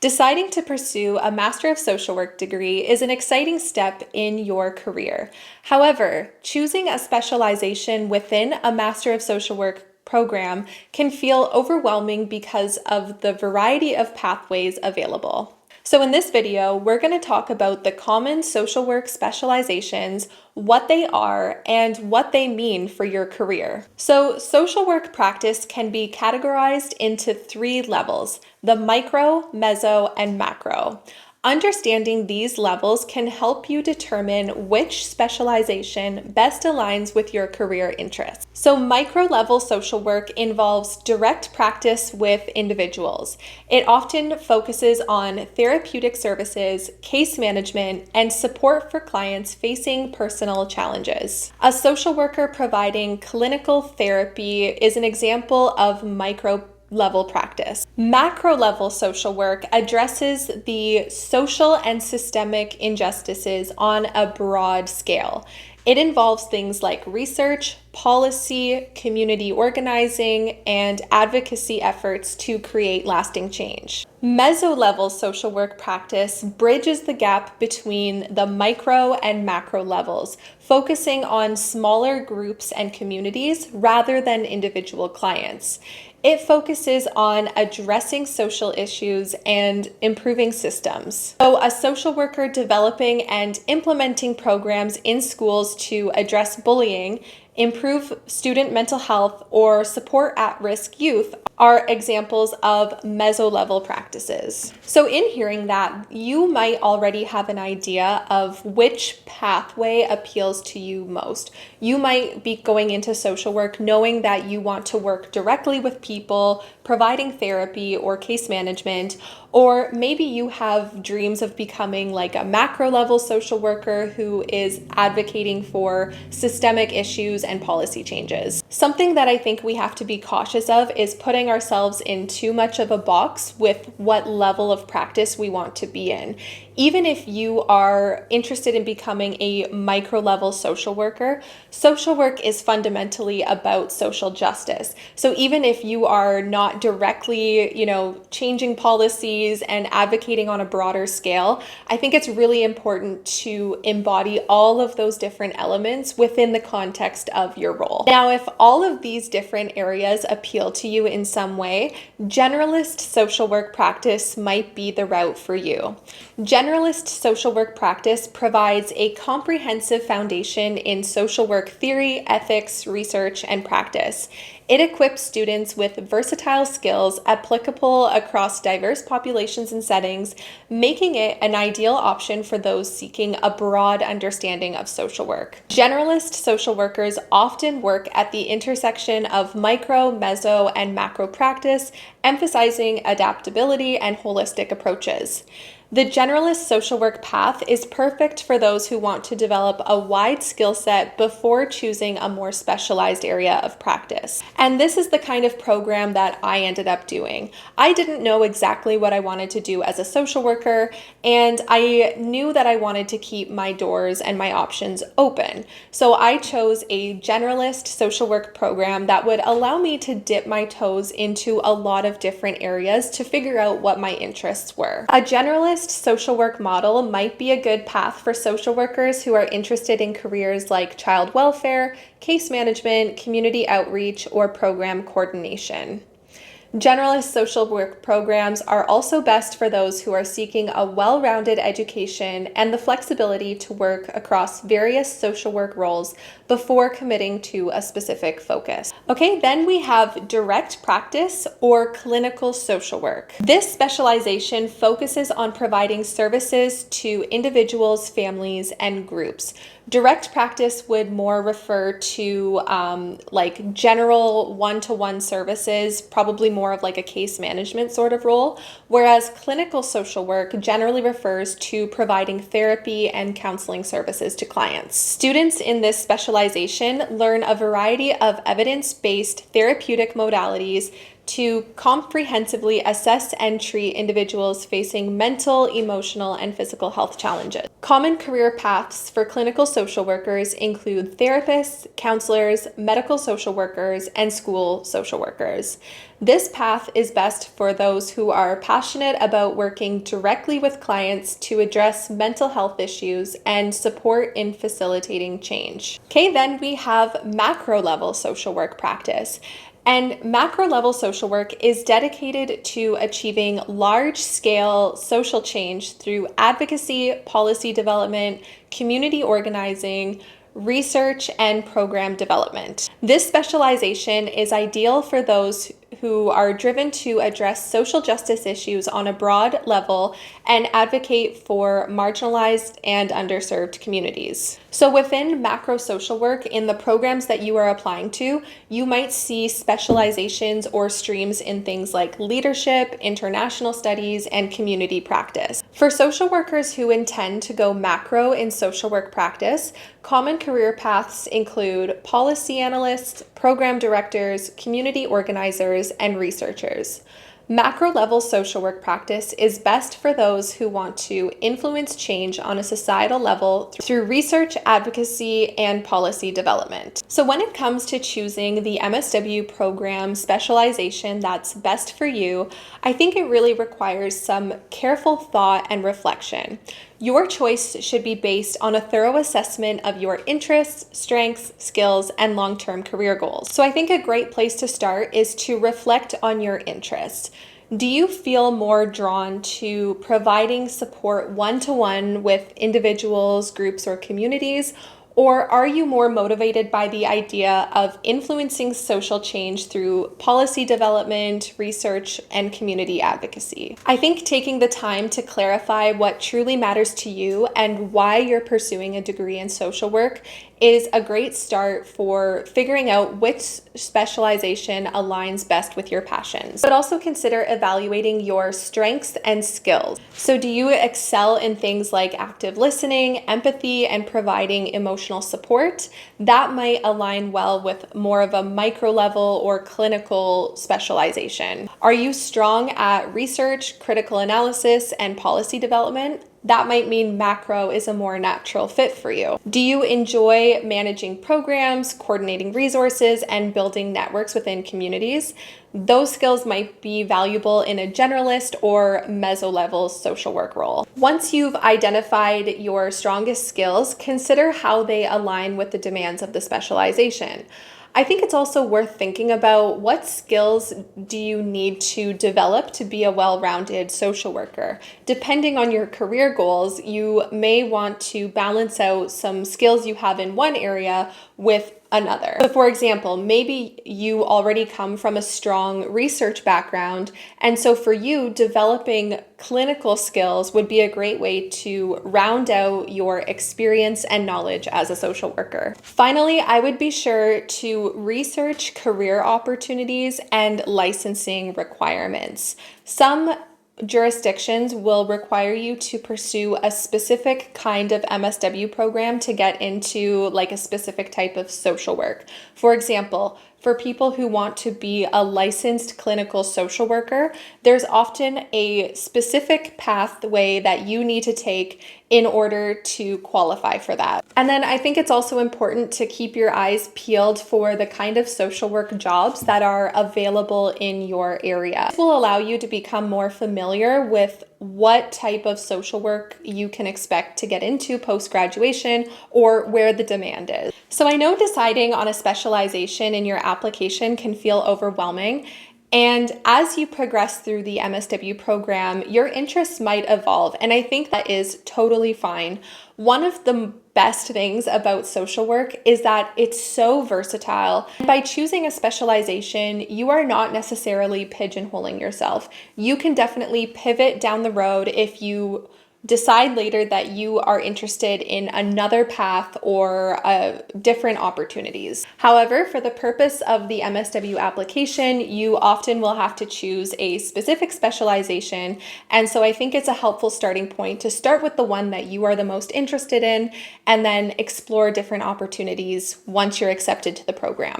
Deciding to pursue a Master of Social Work degree is an exciting step in your career. However, choosing a specialization within a Master of Social Work program can feel overwhelming because of the variety of pathways available. So in this video, we're going to talk about the common social work specializations, what they are, and what they mean for your career. So social work practice can be categorized into three levels: the micro, mezzo, and macro. Understanding these levels can help you determine which specialization best aligns with your career interests. So micro-level social work involves direct practice with individuals. It often focuses on therapeutic services, case management, and support for clients facing personal challenges. A social worker providing clinical therapy is an example of micro-level practice. Macro-level social work addresses the social and systemic injustices on a broad scale. It involves things like research, policy, community organizing, and advocacy efforts to create lasting change. Mezzo-level social work practice bridges the gap between the micro and macro levels, focusing on smaller groups and communities rather than individual clients. It focuses on addressing social issues and improving systems. So a social worker developing and implementing programs in schools to address bullying, improve student mental health, or support at-risk youth are examples of mezzo-level practices. So in hearing that, you might already have an idea of which pathway appeals to you most. You might be going into social work knowing that you want to work directly with people, providing therapy or case management, or maybe you have dreams of becoming like a macro-level social worker who is advocating for systemic issues and policy changes. Something that I think we have to be cautious of is putting ourselves in too much of a box with what level of practice we want to be in. Even if you are interested in becoming a micro-level social worker, social work is fundamentally about social justice. So even if you are not directly, changing policies and advocating on a broader scale, I think it's really important to embody all of those different elements within the context of your role. Now, if all of these different areas appeal to you in some way, generalist social work practice might be the route for you. Generalist social work practice provides a comprehensive foundation in social work theory, ethics, research, and practice. It equips students with versatile skills applicable across diverse populations and settings, making it an ideal option for those seeking a broad understanding of social work. Generalist social workers often work at the intersection of micro, mezzo, and macro practice, emphasizing adaptability and holistic approaches. The generalist social work path is perfect for those who want to develop a wide skill set before choosing a more specialized area of practice. And this is the kind of program that I ended up doing. I didn't know exactly what I wanted to do as a social worker, and I knew that I wanted to keep my doors and my options open. So I chose a generalist social work program that would allow me to dip my toes into a lot of different areas to figure out what my interests were. A generalist social work model might be a good path for social workers who are interested in careers like child welfare, case management, community outreach, or program coordination. Generalist social work programs are also best for those who are seeking a well-rounded education and the flexibility to work across various social work roles before committing to a specific focus. Okay, then we have direct practice or clinical social work. This specialization focuses on providing services to individuals, families, and groups. Direct practice would more refer to like general one-to-one services, probably more of like a case management sort of role, whereas clinical social work generally refers to providing therapy and counseling services to clients. Students in this specialization learn a variety of evidence-based therapeutic modalities to comprehensively assess and treat individuals facing mental, emotional, and physical health challenges. Common career paths for clinical social workers include therapists, counselors, medical social workers, and school social workers. This path is best for those who are passionate about working directly with clients to address mental health issues and support in facilitating change. Okay, then we have macro level social work practice. And macro level social work is dedicated to achieving large scale social change through advocacy, policy development, community organizing, research, and program development. This specialization is ideal for those who are driven to address social justice issues on a broad level and advocate for marginalized and underserved communities. So within macro social work, in the programs that you are applying to, you might see specializations or streams in things like leadership, international studies, and community practice. For social workers who intend to go macro in social work practice, common career paths include policy analysts, program directors, community organizers, and researchers. Macro level social work practice is best for those who want to influence change on a societal level through research, advocacy, and policy development. So when it comes to choosing the MSW program specialization that's best for you, I think it really requires some careful thought and reflection. Your choice should be based on a thorough assessment of your interests, strengths, skills, and long-term career goals. So I think a great place to start is to reflect on your interests. Do you feel more drawn to providing support one-to-one with individuals, groups, or communities? Or are you more motivated by the idea of influencing social change through policy development, research, and community advocacy? I think taking the time to clarify what truly matters to you and why you're pursuing a degree in social work is a great start for figuring out which specialization aligns best with your passions. But also consider evaluating your strengths and skills. So do you excel in things like active listening, empathy, and providing emotional support? That might align well with more of a micro level or clinical specialization. Are you strong at research, critical analysis, and policy development? That might mean macro is a more natural fit for you. Do you enjoy managing programs, coordinating resources, and building networks within communities? Those skills might be valuable in a generalist or mezzo level social work role. Once you've identified your strongest skills, consider how they align with the demands of the specialization. I think it's also worth thinking about what skills do you need to develop to be a well-rounded social worker. Depending on your career goals, you may want to balance out some skills you have in one area with another. So for example, maybe you already come from a strong research background, and so for you, developing clinical skills would be a great way to round out your experience and knowledge as a social worker. Finally, I would be sure to research career opportunities and licensing requirements. Some jurisdictions will require you to pursue a specific kind of MSW program to get into like a specific type of social work. For example, for people who want to be a licensed clinical social worker, there's often a specific pathway that you need to take in order to qualify for that. And then I think it's also important to keep your eyes peeled for the kind of social work jobs that are available in your area. This will allow you to become more familiar with what type of social work you can expect to get into post-graduation or where the demand is. So I know deciding on a specialization in your application can feel overwhelming. And as you progress through the MSW program, your interests might evolve, and I think that is totally fine. One of the best things about social work is that it's so versatile. By choosing a specialization, you are not necessarily pigeonholing yourself. You can definitely pivot down the road if you decide later that you are interested in another path or different opportunities. However, for the purpose of the MSW application, you often will have to choose a specific specialization. And so I think it's a helpful starting point to start with the one that you are the most interested in and then explore different opportunities once you're accepted to the program.